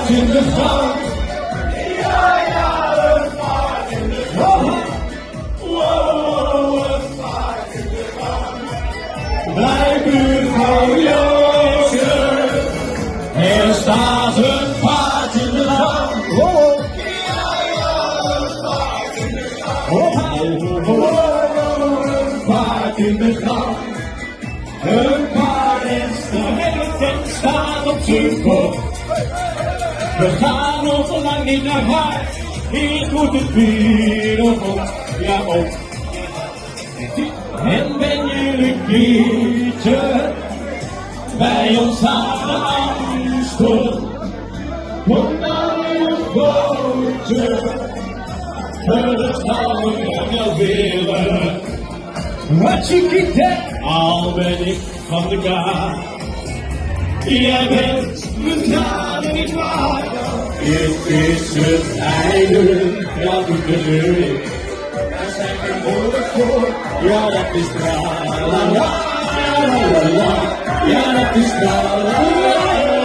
paard in de gang. Ja, ja, een paard in de gang. Wow, een paard in de gang. Bij buurvrouw Joosje, er staat een paard in de gang. Wow. Ja, ja, een paard in de gang. Wow, een paard in de gang. Een paard is de hele tent staat op zijn kop. We gaan nog lang niet naar huis, hier moet het bier op, ja op. En ben je een keertje bij ons aan de Amstel, kom dan in een bootje, dat gaan we wel willen. Wat je kiet, al ben ik van de kaart. Jij bent mijn tranen niet waard. Dit is het einde, ja doet de deur in. Daar zijn we woorden voor, ja dat is tra la la la la la, ja dat is tra la la la.